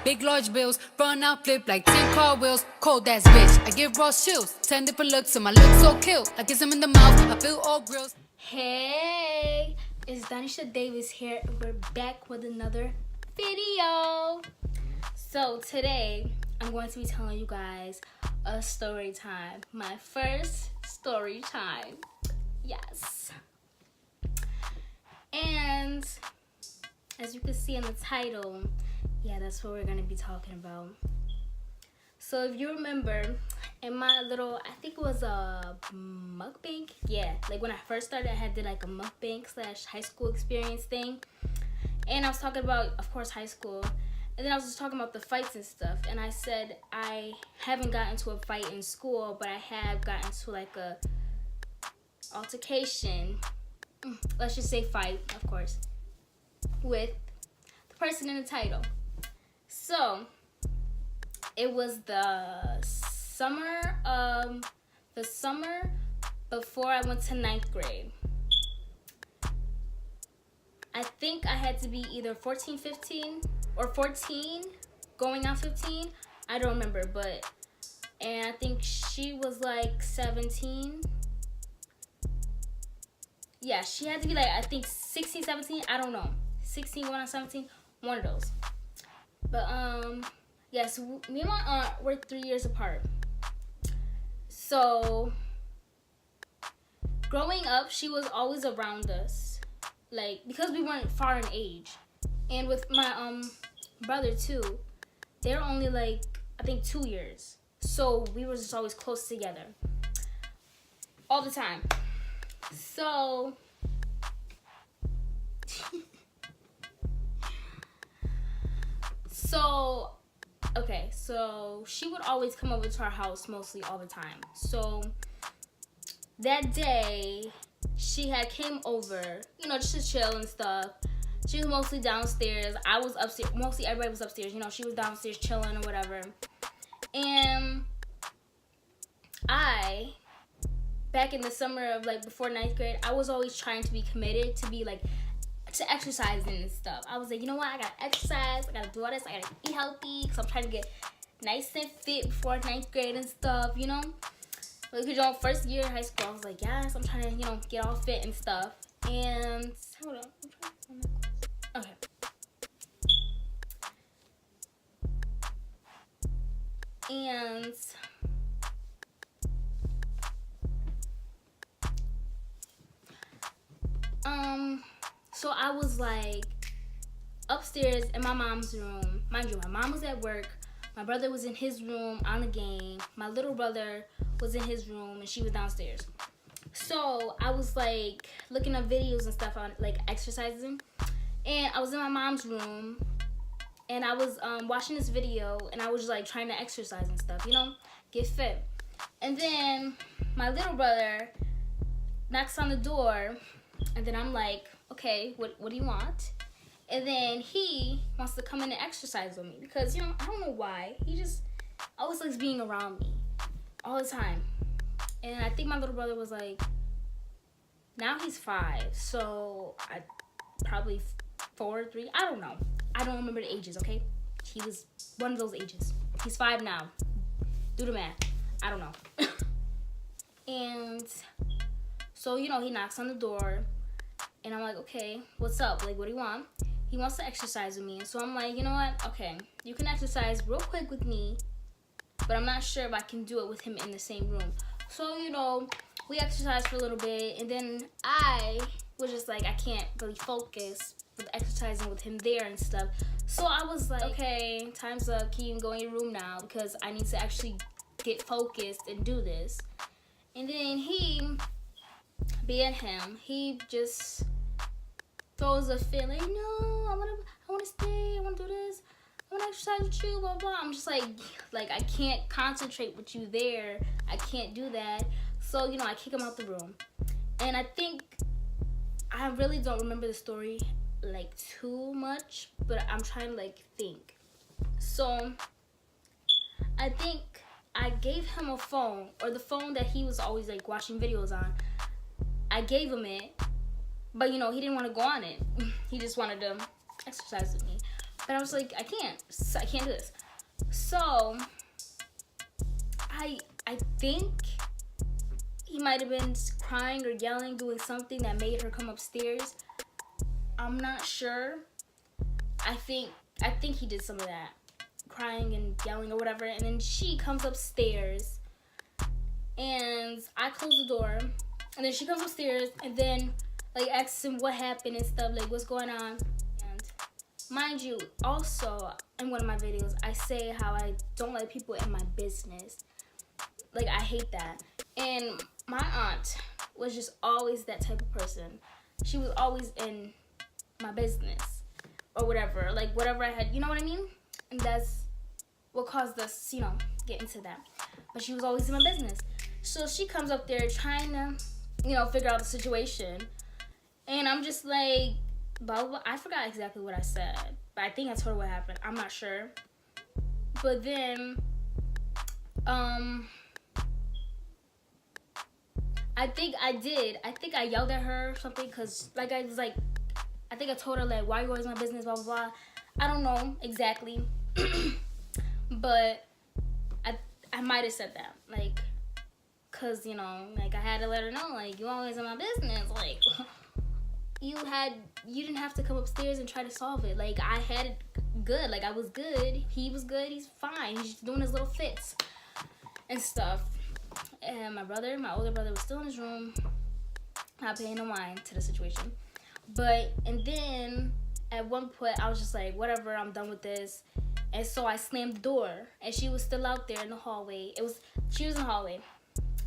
Big large bills, run out, flip like 10 car wheels. Cold ass bitch, I give raw chills. 10 different looks, and my looks so kill. I kiss him in the mouth, I feel all grills. Hey, it's Danisha Davis here, and we're back with another video. So today, I'm going to be telling you guys a story time. My first story time. Yes. And as you can see in the title, yeah, that's what we're going to be talking about. So if you remember, in my little, I think it was a mukbang. Yeah, like when I first started, I did like a mukbang / high school experience thing. And I was talking about, of course, high school. And then I was just talking about the fights and stuff. And I said I haven't gotten into a fight in school, but I have gotten into like a altercation. Let's just say fight, of course, with the person in the title. So it was the summer before I went to 9th grade. I think I had to be either 14, 15 or 14 going on 15. I don't remember, and I think she was like 17. Yeah, she had to be like, I think 16, 17, I don't know. 16 going on 17, one of those. But yes, me and my aunt were 3 years apart. So growing up, she was always around us, like, because we weren't far in age. And with my brother too, they're only like, I think 2 years. So we were just always close together all the time. So okay, so she would always come over to our house mostly all the time. So that day, she had came over, you know, just to chill and stuff. She was mostly downstairs. I was upstairs. Mostly everybody was upstairs. You know, she was downstairs chilling or whatever. And back in the summer of like before 9th grade, I was always trying to be committed to be like, to exercising and stuff. I was like, you know what? I gotta exercise. I gotta do all this. I gotta eat healthy because I'm trying to get nice and fit before 9th grade and stuff, you know? Because, you know, first year of high school, I was like, yes, I'm trying to, you know, get all fit and stuff. And, hold on. I'm trying to find my clothes. Okay. And so I was like upstairs in my mom's room. Mind you, my mom was at work. My brother was in his room on the game. My little brother was in his room and she was downstairs. So I was like looking up videos and stuff on like exercising. And I was in my mom's room and I was watching this video and I was just like trying to exercise and stuff, you know, get fit. And then my little brother knocks on the door and then I'm like, okay, what do you want? And then he wants to come in and exercise with me because, you know, I don't know why. He just always likes being around me all the time. And I think my little brother was like, now he's 5, so I probably 4, 3. I don't know. I don't remember the ages, okay? He was one of those ages. He's 5 now. Do the math. I don't know. And so, you know, he knocks on the door. And I'm like, okay, what's up? Like, what do you want? He wants to exercise with me. And so I'm like, you know what? Okay, you can exercise real quick with me, but I'm not sure if I can do it with him in the same room. So, you know, we exercised for a little bit. And then I was just like, I can't really focus with exercising with him there and stuff. So I was like, okay, time's up. Can you go in your room now? Because I need to actually get focused and do this. And then he, being him, he just throws a fit like, no, I want to stay, I want to do this, I want to exercise with you, blah, blah. I'm just like I can't concentrate with you there. I can't do that. So, you know, I kick him out the room. And I think, I really don't remember the story like too much, but I'm trying to like think. So, I think I gave him a phone, or the phone that he was always like watching videos on. I gave him it, but you know, he didn't want to go on it. He just wanted to exercise with me. But I was like, I can't do this. So I think he might have been crying or yelling, doing something that made her come upstairs. I'm not sure. I think he did some of that, crying and yelling or whatever. And then she comes upstairs, and I close the door. And then she comes upstairs, and then like asks him what happened and stuff, like what's going on. And mind you, also in one of my videos, I say how I don't let people in my business. Like, I hate that. And my aunt was just always that type of person. She was always in my business or whatever. Like, whatever I had, you know what I mean? And that's what caused us, you know, get into that. But she was always in my business. So she comes up there trying to, you know, figure out the situation. And I'm just like, blah, blah, blah. I forgot exactly what I said. But I think I told her what happened. I'm not sure. But then, I think I did. I think I yelled at her or something because, like, I was like, I think I told her, like, why are you always in my business, blah, blah, blah. I don't know exactly. But I might have said that, like, because, you know, like, I had to let her know, like, you always in my business. Like, you didn't have to come upstairs and try to solve it. Like, I had it good. Like, I was good. He was good. He's fine. He's just doing his little fits and stuff. And my older brother was still in his room, not paying no mind to the situation. And then at one point I was just like, whatever, I'm done with this. And so I slammed the door, and she was still out there in the hallway. She was in the hallway.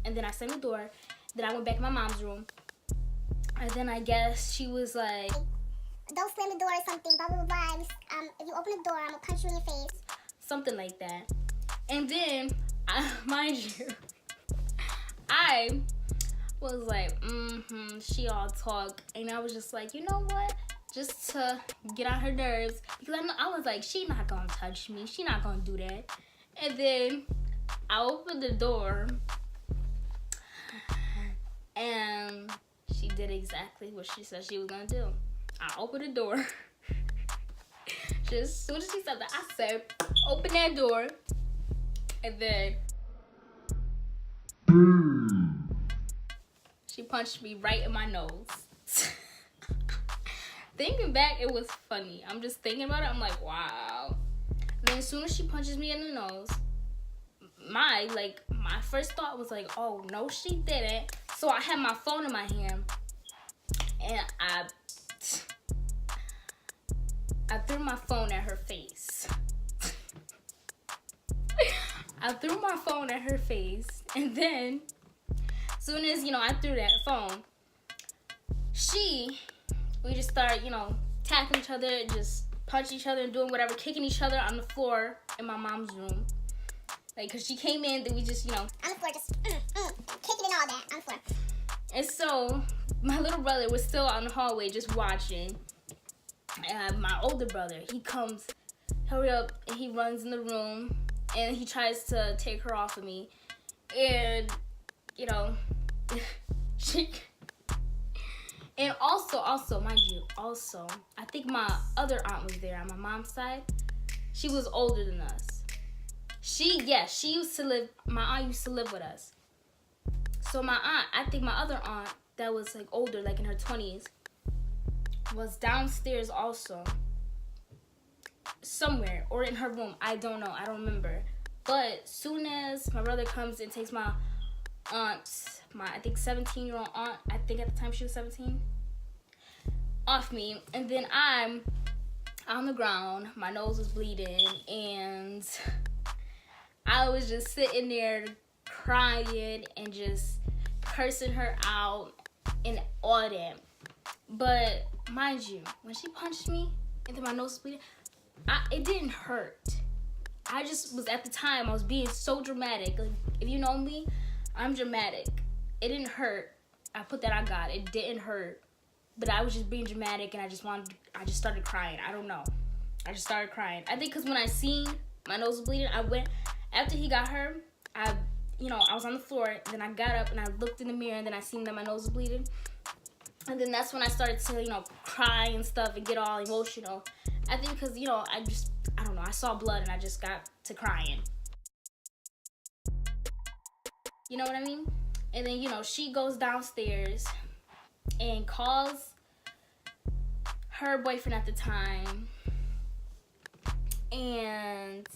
And then I slammed the door. Then I went back in my mom's room. And then I guess she was like, don't slam the door or something, blah, blah, blah. If you open the door, I'm going to punch you in your face. Something like that. And then, mind you, I was like, she all talk. And I was just like, you know what? Just to get on her nerves. Because I was like, she not going to touch me. She not going to do that. And then I opened the door. And she did exactly what she said she was going to do. I opened the door. Just as soon as she said that, I said, open that door. And then she punched me right in my nose. Thinking back, it was funny. I'm just thinking about it. I'm like, wow. Then as soon as she punches me in the nose, my first thought was like, oh, no, she didn't. So I had my phone in my hand, and I threw my phone at her face. I threw my phone at her face, and then as soon as, you know, I threw that phone, we just started, you know, tackling each other, just punching each other and doing whatever, kicking each other on the floor in my mom's room. Like, because she came in, then we just, you know, on the floor, just kicking and all that, on the floor. And so my little brother was still out in the hallway just watching. And my older brother, he comes, hurry up, and he runs in the room, and he tries to take her off of me. And, you know, and also, mind you, I think my other aunt was there on my mom's side. She was older than us. My aunt used to live with us. So my aunt, I think my other aunt that was like older, like in her 20s, was downstairs also. Somewhere, or in her room, I don't know, I don't remember. But soon as my brother comes and takes my aunt, I think 17-year-old aunt, I think at the time she was 17, off me, and then I'm on the ground, my nose was bleeding, and I was just sitting there crying and just cursing her out and all that. But mind you, when she punched me and then my nose was bleeding, it didn't hurt. I just was, at the time, I was being so dramatic. Like, if you know me, I'm dramatic. It didn't hurt. I put that on God. It didn't hurt. But I was just being dramatic, and I just started crying. I don't know. I just started crying. I think because when I seen my nose was bleeding, after he got her, I was on the floor, and then I got up, and I looked in the mirror, and then I seen that my nose was bleeding. And then that's when I started to, cry and stuff and get all emotional. I think because, you know, I don't know, I saw blood and I just got to crying. You know what I mean? And then, you know, she goes downstairs and calls her boyfriend at the time. And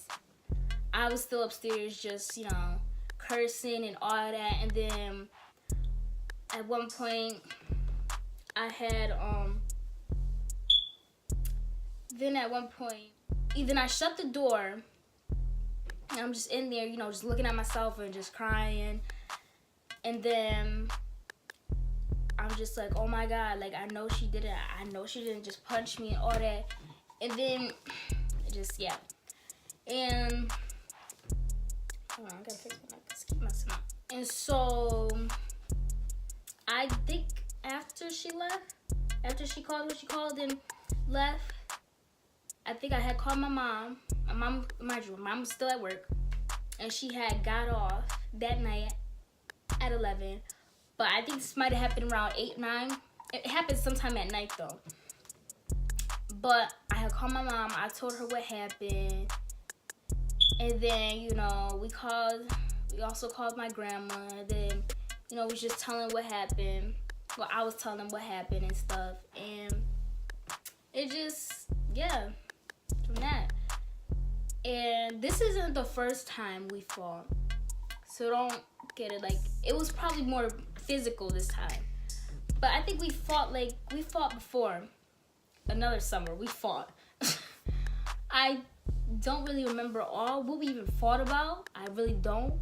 I was still upstairs just, you know, cursing and all that. And then at one point I had, then I shut the door and I'm just in there, you know, just looking at myself and just crying. And then I'm just like, oh my God, like, I know she didn't just punch me and all that. And then, yeah. And, hold on, I gotta fix my mic, just keep messing up. And so, I think after she called what she called and left, I think I had called my mom. Mind you, my mom was still at work. And she had got off that night at 11. But I think this might have happened around 8, 9. It happened sometime at night though. But I had called my mom. I told her what happened. And then, you know, we also called my grandma. And then, you know, we was just telling what happened. Well, I was telling them what happened and stuff. And it just, yeah, from that. And this isn't the first time we fought. So don't get it. Like, it was probably more physical this time. But I think we fought before. Another summer, we fought. I don't really remember all what we even fought about. I really don't.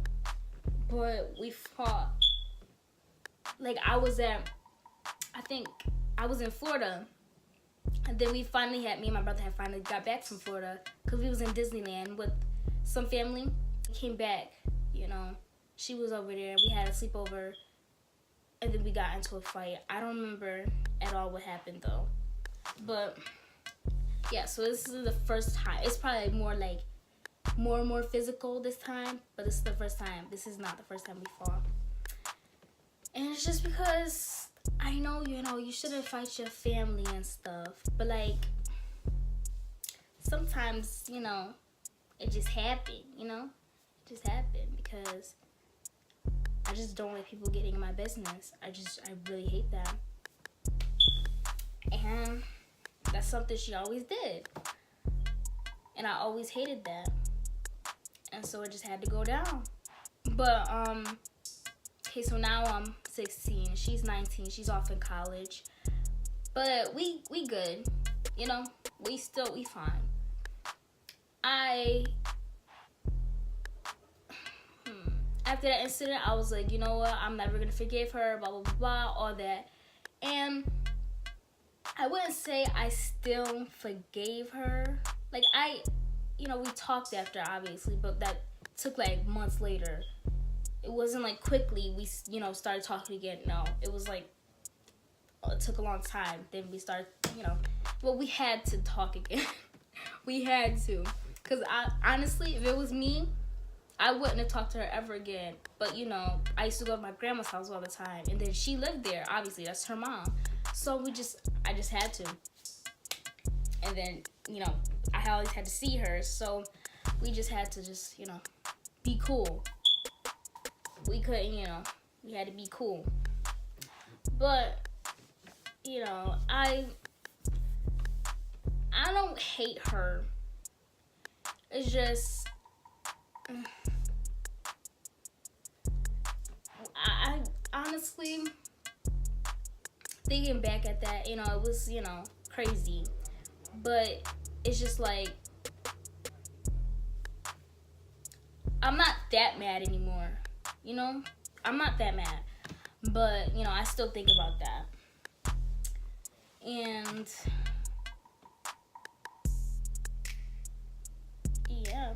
But we fought. Like, I was in Florida. And then me and my brother had finally got back from Florida. Because we was in Disneyland with some family. We came back, you know. She was over there. We had a sleepover. And then we got into a fight. I don't remember at all what happened, though. But, yeah, so this is the first time. It's probably more and more physical this time. But this is the first time. This is not the first time we fought. And it's just because I know, you know, you shouldn't fight your family and stuff. But, like, sometimes, you know, it just happened, you know? It just happened because I just don't like people getting in my business. I really hate that. And that's something she always did. And I always hated that. And so it just had to go down. But, okay, so now I'm 16. She's 19. She's off in college. But we good. You know, we fine. After that incident, I was like, you know what? I'm never going to forgive her, blah, blah, blah, all that. And I wouldn't say I still forgave her. Like, we talked after, obviously, but that took, like, months later. It wasn't, like, quickly we, you know, started talking again. No, it was, like, it took a long time. Then we started, you know, well, we had to talk again. We had to. Because, honestly, if it was me, I wouldn't have talked to her ever again. But, you know, I used to go to my grandma's house all the time. And then she lived there, obviously. That's her mom. So I just had to. And then, you know, I always had to see her. So we just had to just, you know, be cool. We couldn't, you know, we had to be cool. But, you know, I don't hate her. It's just, I honestly, thinking back at that, you know, it was, you know, crazy. But it's just like, I'm not that mad anymore. You know, I'm not that mad. But, you know, I still think about that. And yeah.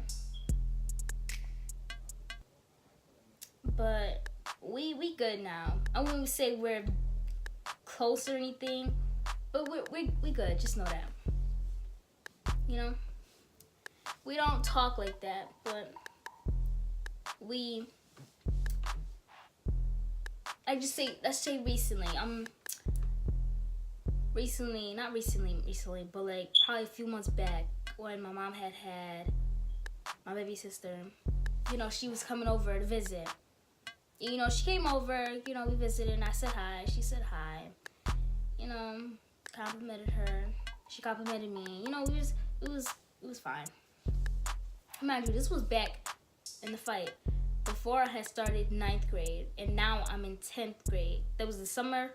But we good now. I wouldn't say we're close or anything, but we good. Just know that. You know, we don't talk like that, but let's say recently, not recently, but like probably a few months back when my mom had my baby sister, you know, she was coming over to visit. You know, she came over, you know, we visited and I said hi. She said hi. You know, complimented her. She complimented me. You know, it was fine. Mind you, this was back in the fight before I had started 9th grade, and now I'm in 10th grade. That was the summer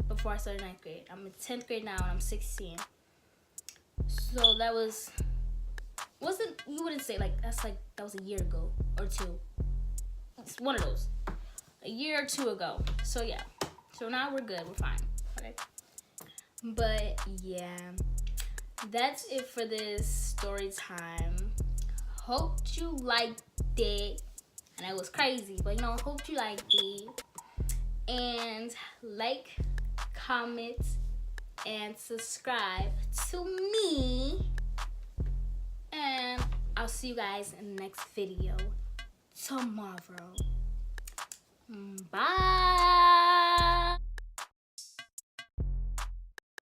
before I started 9th grade. I'm in 10th grade now and I'm 16. So that you wouldn't say like that was a year ago or two. It's one of those. A year or two ago. So yeah. So now we're good. We're fine. Okay. But yeah. That's it for this story time. Hope you liked it. And it was crazy, but you know, hope you liked it. And like, comment, and subscribe to me. And I'll see you guys in the next video tomorrow. Bye.